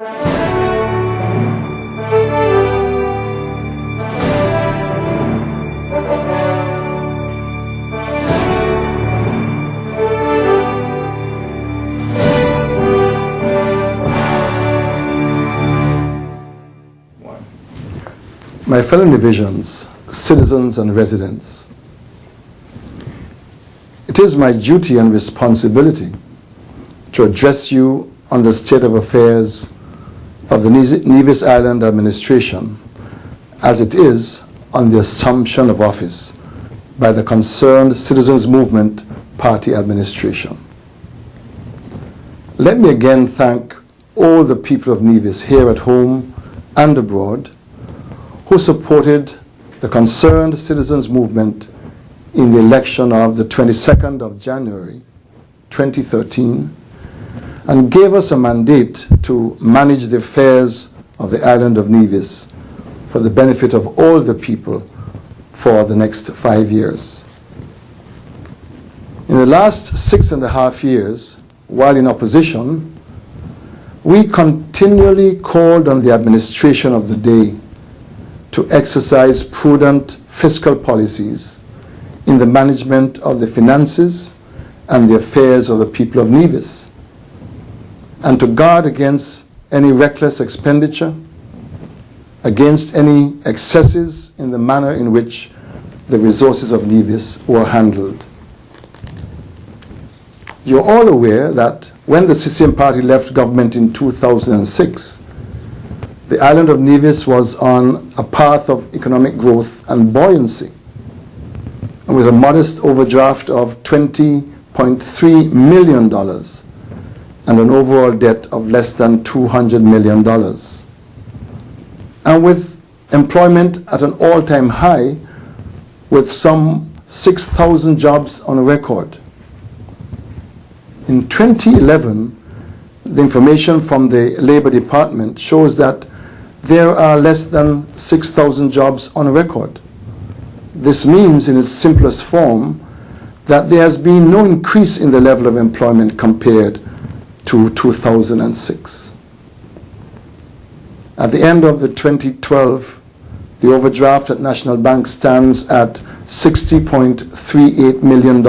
My fellow Nevisians, citizens and residents, it is my duty and responsibility to address you on the state of affairs of the Nevis Island administration as it is on the assumption of office by the concerned Citizens Movement Party administration. Let me again thank all the people of Nevis here at home and abroad who supported the concerned Citizens Movement in the election of the 22nd of January 2013 and gave us a mandate to manage the affairs of the island of Nevis for the benefit of all the people for the next 5 years. In the last 6.5 years, while in opposition, we continually called on the administration of the day to exercise prudent fiscal policies in the management of the finances and the affairs of the people of Nevis, and to guard against any reckless expenditure, against any excesses in the manner in which the resources of Nevis were handled. You're all aware that when the CCM party left government in 2006, the island of Nevis was on a path of economic growth and buoyancy, and with a modest overdraft of $20.3 million and an overall debt of less than $200 million. And with employment at an all-time high, with some 6,000 jobs on record. In 2011, the information from the Labor Department shows that there are less than 6,000 jobs on record. This means, in its simplest form, that there has been no increase in the level of employment compared to 2006. At the end of the 2012, the overdraft at National Bank stands at $60.38 million.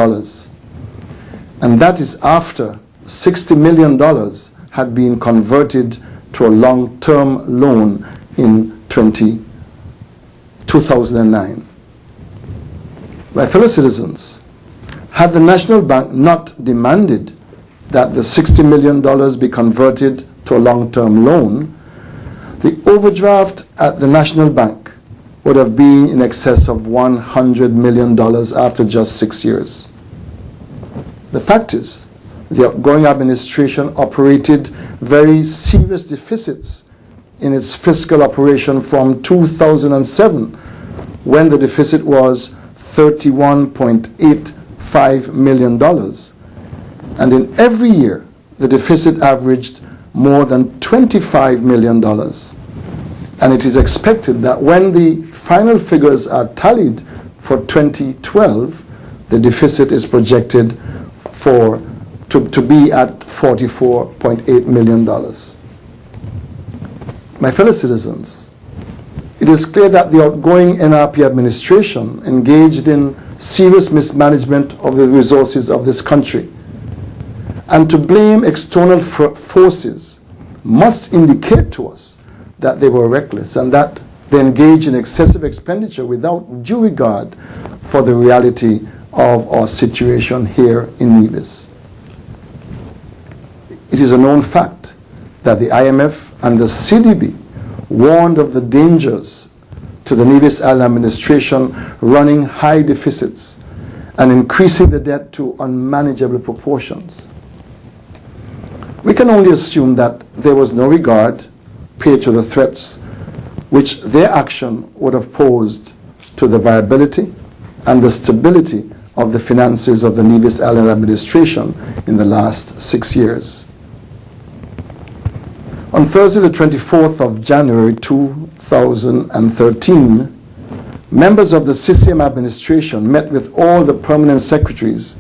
And that is after $60 million had been converted to a long-term loan in 2009. My fellow citizens, had the National Bank not demanded that the $60 million be converted to a long-term loan, the overdraft at the National Bank would have been in excess of $100 million after just 6 years. The fact is, the outgoing administration operated very serious deficits in its fiscal operation from 2007, when the deficit was $31.85 million. And in every year, the deficit averaged more than $25 million. And it is expected that when the final figures are tallied for 2012, the deficit is projected to be at $44.8 million. My fellow citizens, it is clear that the outgoing NRP administration engaged in serious mismanagement of the resources of this country. And to blame external forces must indicate to us that they were reckless and that they engaged in excessive expenditure without due regard for the reality of our situation here in Nevis. It is a known fact that the IMF and the CDB warned of the dangers to the Nevis Island administration running high deficits and increasing the debt to unmanageable proportions. We can only assume that there was no regard paid to the threats which their action would have posed to the viability and the stability of the finances of the Nevis Island administration in the last 6 years. On Thursday, the 24th of January 2013, members of the CCM administration met with all the permanent secretaries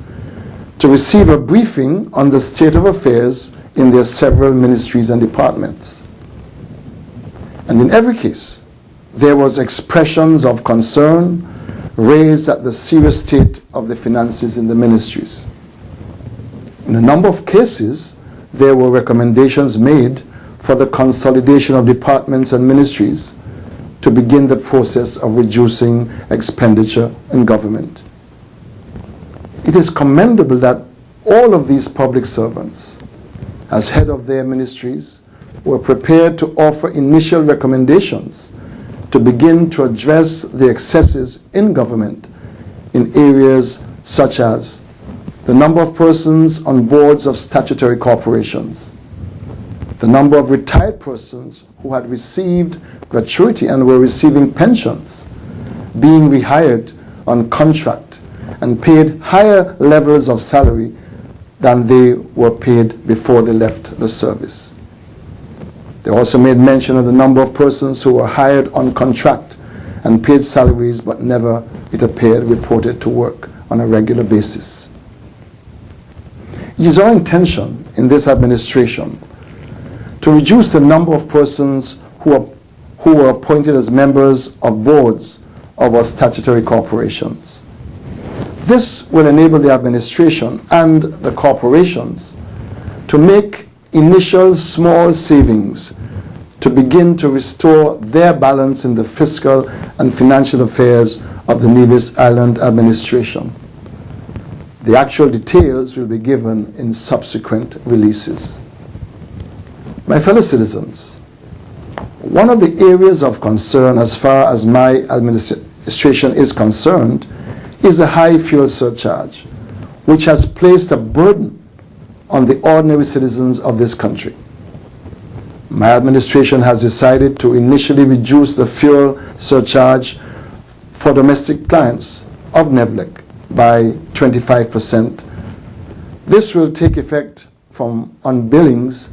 to receive a briefing on the state of affairs in their several ministries and departments. And in every case, there was expressions of concern raised at the serious state of the finances in the ministries. In a number of cases, there were recommendations made for the consolidation of departments and ministries to begin the process of reducing expenditure in government. It is commendable that all of these public servants, as head of their ministries, were prepared to offer initial recommendations to begin to address the excesses in government in areas such as the number of persons on boards of statutory corporations, the number of retired persons who had received gratuity and were receiving pensions, being rehired on contract and paid higher levels of salary than they were paid before they left the service. They also made mention of the number of persons who were hired on contract and paid salaries but never, it appeared, reported to work on a regular basis. It is our intention in this administration to reduce the number of persons who were appointed as members of boards of our statutory corporations. This will enable the administration and the corporations to make initial small savings to begin to restore their balance in the fiscal and financial affairs of the Nevis Island administration. The actual details will be given in subsequent releases. My fellow citizens, one of the areas of concern as far as my administration is concerned is a high fuel surcharge, which has placed a burden on the ordinary citizens of this country. My administration has decided to initially reduce the fuel surcharge for domestic clients of NEVLEC by 25%. This will take effect on billings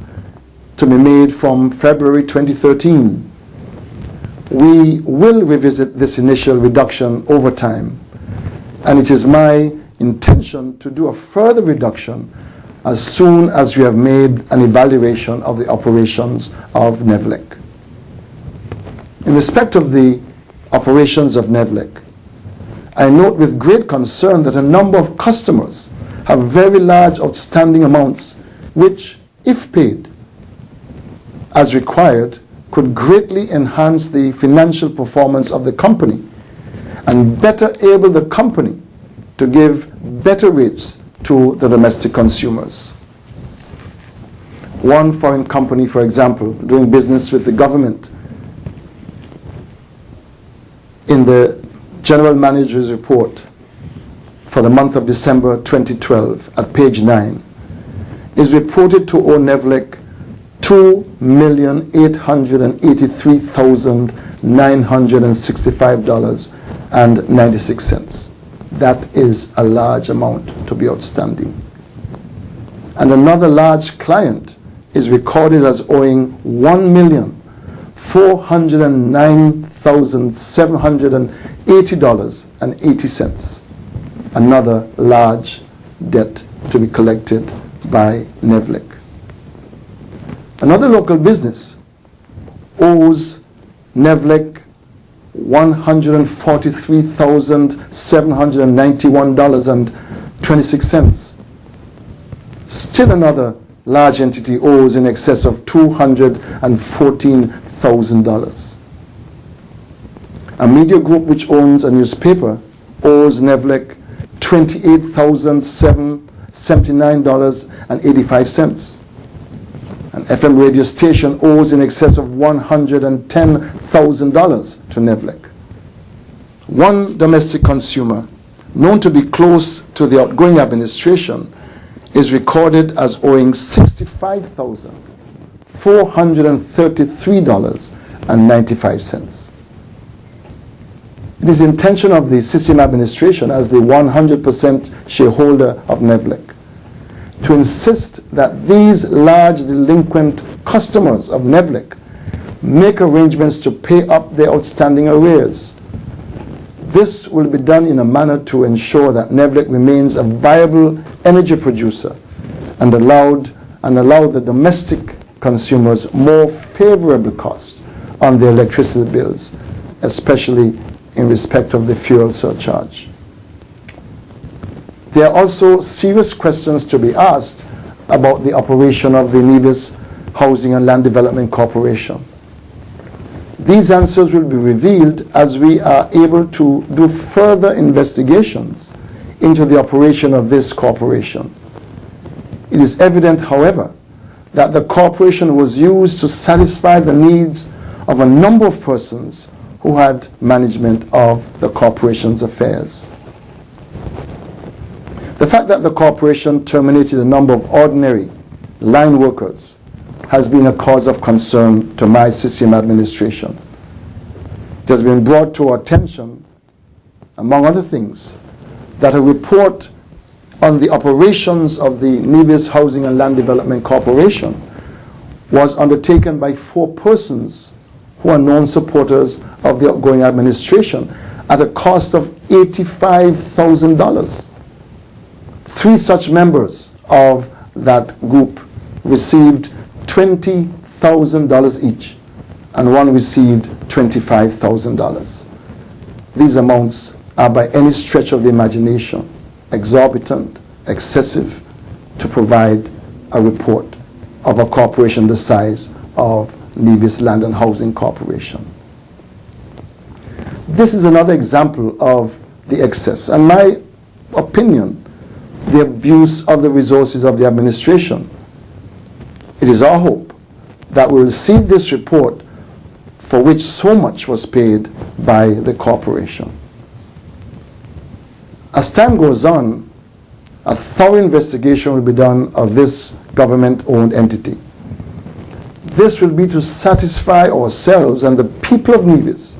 to be made from February 2013. We will revisit this initial reduction over time, and it is my intention to do a further reduction as soon as we have made an evaluation of the operations of NEVLEC. In respect of the operations of NEVLEC, I note with great concern that a number of customers have very large outstanding amounts which, if paid as required, could greatly enhance the financial performance of the company and better enable the company to give better rates to the domestic consumers. One foreign company, for example, doing business with the government, in the General Manager's report for the month of December 2012 at page 9, is reported to owe NEVLEC $2,883,965.96. That is a large amount to be outstanding. And another large client is recorded as owing $1,409,780.80. Another large debt to be collected by NEVLEC. Another local business owes NEVLEC $143,791.26. Still another large entity owes in excess of $214,000. A media group which owns a newspaper owes NEVLEC $28,079.85. An FM radio station owes in excess of $110,000 to NEVLEC. One domestic consumer, known to be close to the outgoing administration, is recorded as owing $65,433.95. It is the intention of the CCM administration, as the 100% shareholder of NEVLEC, to insist that these large delinquent customers of NEVLEC make arrangements to pay up their outstanding arrears. This will be done in a manner to ensure that NEVLEC remains a viable energy producer and allow the domestic consumers more favorable cost on their electricity bills, especially in respect of the fuel surcharge. There are also serious questions to be asked about the operation of the Nevis Housing and Land Development Corporation. These answers will be revealed as we are able to do further investigations into the operation of this corporation. It is evident, however, that the corporation was used to satisfy the needs of a number of persons who had management of the corporation's affairs. The fact that the corporation terminated a number of ordinary line workers has been a cause of concern to my CCM administration. It has been brought to our attention, among other things, that a report on the operations of the Nevis Housing and Land Development Corporation was undertaken by 4 persons who are known supporters of the outgoing administration at a cost of $85,000. 3 such members of that group received $20,000 each, and 1 received $25,000. These amounts are by any stretch of the imagination exorbitant, excessive to provide a report of a corporation the size of Nevis Land and Housing Corporation. This is another example of the excess, and my opinion, the abuse of the resources of the administration. It is our hope that we will see this report for which so much was paid by the corporation. As time goes on, a thorough investigation will be done of this government-owned entity. This will be to satisfy ourselves and the people of Nevis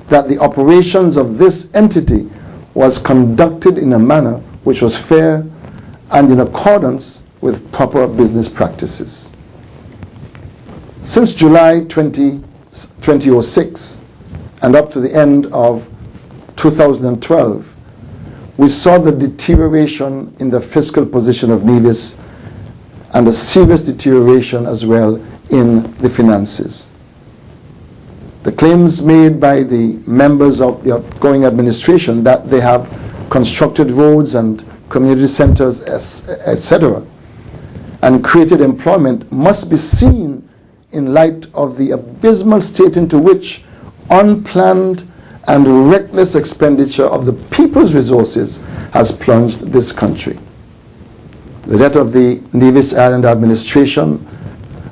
that the operations of this entity was conducted in a manner which was fair and in accordance with proper business practices. Since July 2006 and up to the end of 2012, we saw the deterioration in the fiscal position of Nevis and a serious deterioration as well in the finances. The claims made by the members of the outgoing administration that they have constructed roads and community centers, etc., and created employment must be seen in light of the abysmal state into which unplanned and reckless expenditure of the people's resources has plunged this country. The debt of the Nevis Island administration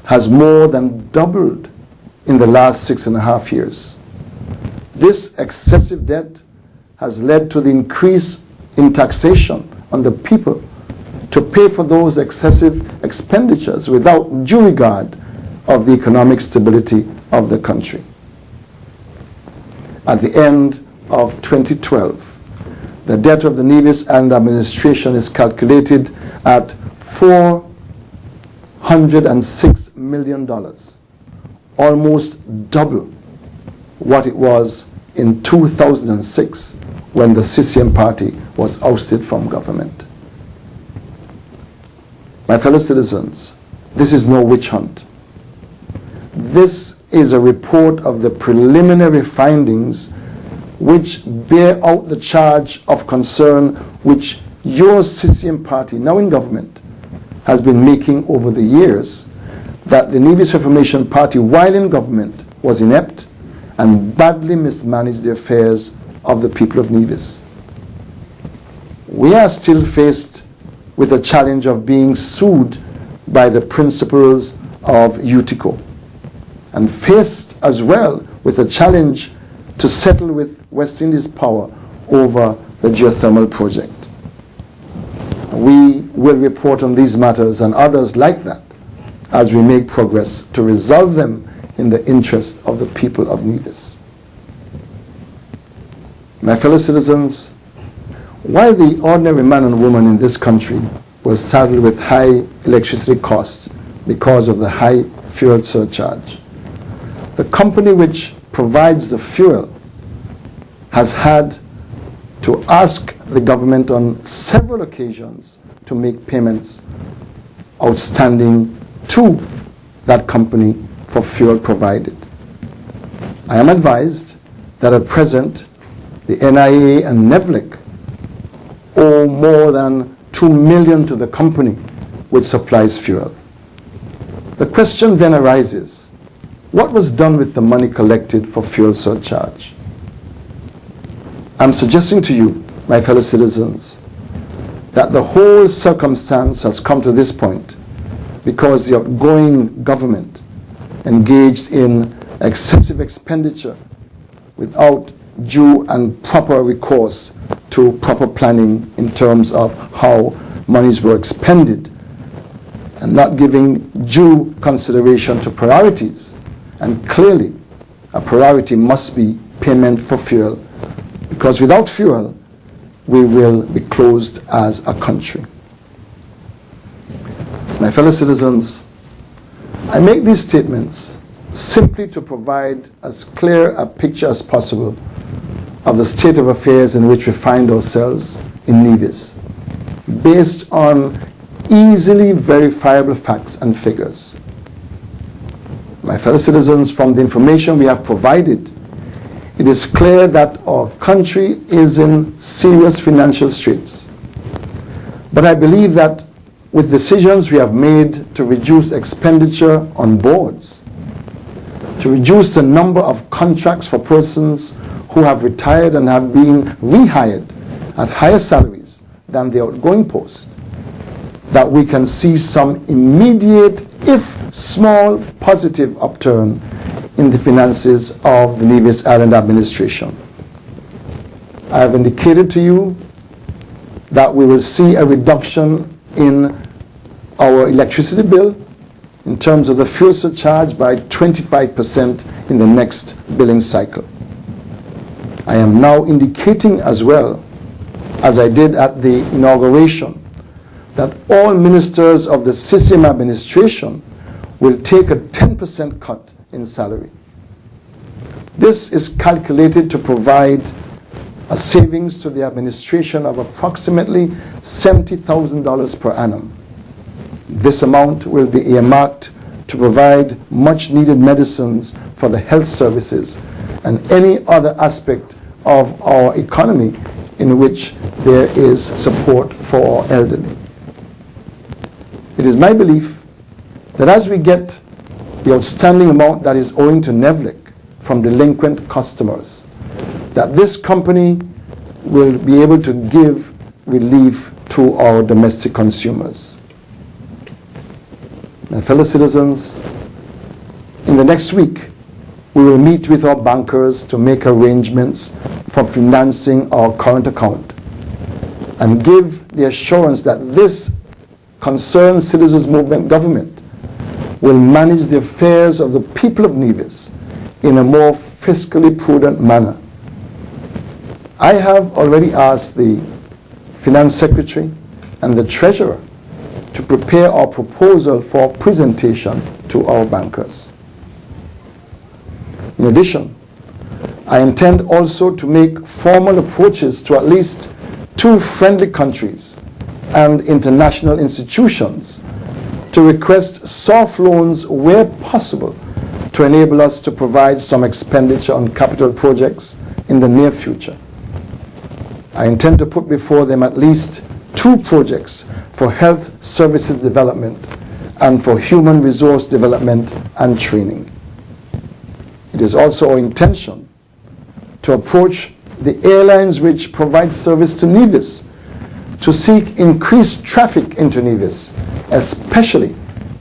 has more than doubled in the last 6.5 years. This excessive debt has led to the increase in taxation on the people to pay for those excessive expenditures without due regard of the economic stability of the country. At the end of 2012, the debt of the Nevis Island administration is calculated at $406 million, almost double what it was in 2006 when the CCM party was ousted from government. My fellow citizens, this is no witch hunt. This is a report of the preliminary findings which bear out the charge of concern which your CCM party, now in government, has been making over the years, that the Nevis Reformation Party, while in government, was inept and badly mismanaged the affairs of the people of Nevis. We are still faced with the challenge of being sued by the principals of UTICO, and faced as well with a challenge to settle with West Indies Power over the geothermal project. We will report on these matters and others like that as we make progress to resolve them in the interest of the people of Nevis. My fellow citizens, while the ordinary man and woman in this country was saddled with high electricity costs because of the high fuel surcharge, the company which provides the fuel has had to ask the government on several occasions to make payments outstanding to that company for fuel provided. I am advised that at present the NIA and NEVLIC owe more than $2 million to the company which supplies fuel. The question then arises, what was done with the money collected for fuel surcharge? I'm suggesting to you, my fellow citizens, that the whole circumstance has come to this point because the outgoing government engaged in excessive expenditure without due and proper recourse to proper planning in terms of how monies were expended, and not giving due consideration to priorities. And clearly, a priority must be payment for fuel, because without fuel, we will be closed as a country. My fellow citizens, I make these statements simply to provide as clear a picture as possible of the state of affairs in which we find ourselves in Nevis, based on easily verifiable facts and figures. My fellow citizens, from the information we have provided, it is clear that our country is in serious financial straits. But I believe that with decisions we have made to reduce expenditure on boards, to reduce the number of contracts for persons who have retired and have been rehired at higher salaries than the outgoing post, that we can see some immediate, if small, positive upturn in the finances of the Nevis Island administration. I have indicated to you that we will see a reduction in our electricity bill in terms of the fuel surcharge by 25% in the next billing cycle. I am now indicating as well, as I did at the inauguration, that all ministers of the CCM administration will take a 10% cut in salary. This is calculated to provide a savings to the administration of approximately $70,000 per annum. This amount will be earmarked to provide much needed medicines for the health services and any other aspect of our economy in which there is support for our elderly. It is my belief that as we get the outstanding amount that is owing to NEVLIC from delinquent customers, that this company will be able to give relief to our domestic consumers. My fellow citizens, in the next week, we will meet with our bankers to make arrangements for financing our current account and give the assurance that this concerned citizens movement government will manage the affairs of the people of Nevis in a more fiscally prudent manner. I have already asked the Finance Secretary and the Treasurer to prepare our proposal for presentation to our bankers. In addition, I intend also to make formal approaches to at least 2 friendly countries and international institutions to request soft loans where possible to enable us to provide some expenditure on capital projects in the near future. I intend to put before them at least 2 projects for health services development and for human resource development and training. It is also our intention to approach the airlines which provide service to Nevis to seek increased traffic into Nevis, especially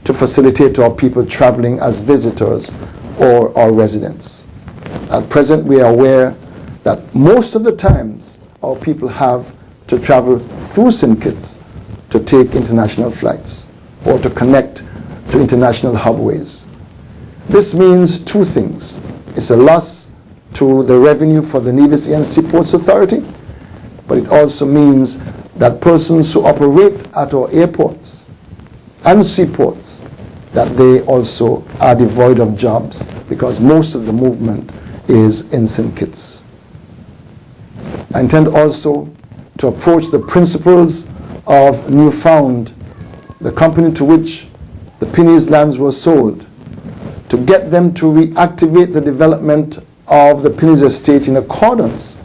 to facilitate our people traveling as visitors or our residents. At present, we are aware that most of the times our people have to travel through St. Kitts to take international flights or to connect to international hubways. This means 2 things. It's a loss to the revenue for the Nevis ANC Ports Authority, but it also means that persons who operate at our airports and seaports, that they also are devoid of jobs because most of the movement is in St. Kitts. I intend also to approach the principals of Newfound, the company to which the Penny's lands were sold, to get them to reactivate the development of the Pinnies estate in accordance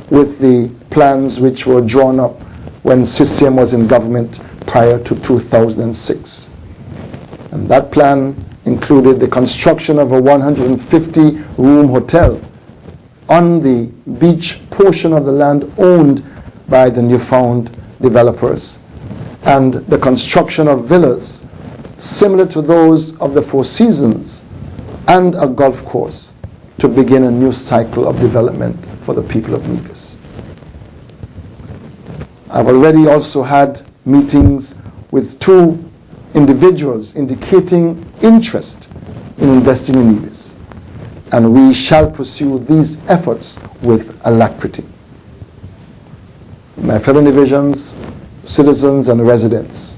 with the plans which were drawn up when CCM was in government prior to 2006. And that plan included the construction of a 150-room hotel on the beach portion of the land owned by the newfound developers, and the construction of villas similar to those of the Four Seasons and a golf course to begin a new cycle of development for the people of Nevis. I've already also had meetings with two individuals indicating interest in investing in Nevis, and we shall pursue these efforts with alacrity. My fellow Nevisians, citizens and residents,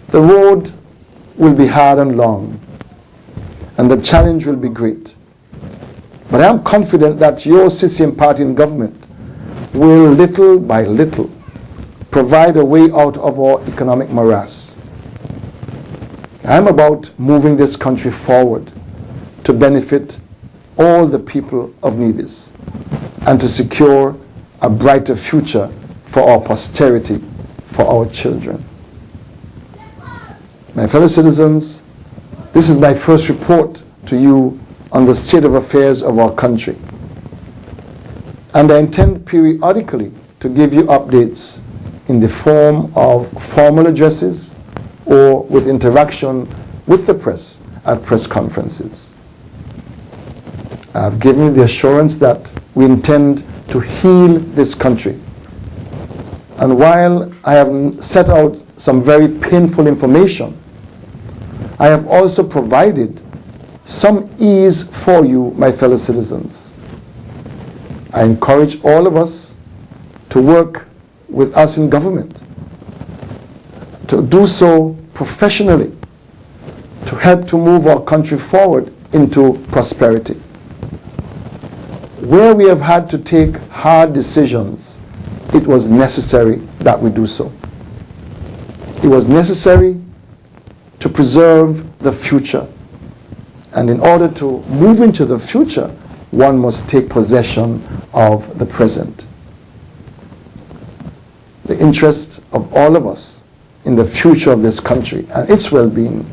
the road will be hard and long, and the challenge will be great. But I am confident that your CCM party in government will little by little provide a way out of our economic morass. I am about moving this country forward to benefit all the people of Nevis and to secure a brighter future for our posterity, for our children. My fellow citizens, this is my first report to you on the state of affairs of our country. And I intend periodically to give you updates in the form of formal addresses or with interaction with the press at press conferences. I have given you the assurance that we intend to heal this country. And while I have set out some very painful information, I have also provided some ease for you, my fellow citizens. I encourage all of us to work with us in government, to do so professionally, to help to move our country forward into prosperity. Where we have had to take hard decisions, it was necessary that we do so. It was necessary to preserve the future. And in order to move into the future, one must take possession of the present. The interest of all of us in the future of this country and its well-being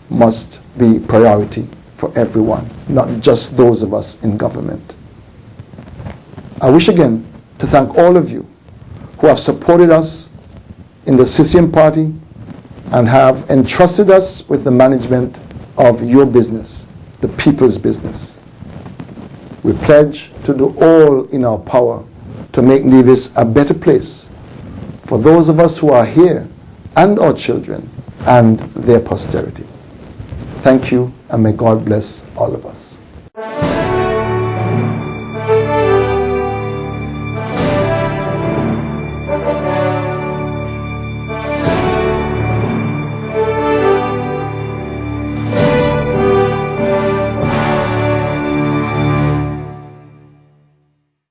must be priority for everyone, not just those of us in government. I wish again to thank all of you who have supported us in the CCM party and have entrusted us with the management of your business, the people's business. We pledge to do all in our power to make Nevis a better place for those of us who are here and our children and their posterity. Thank you, and may God bless all of us.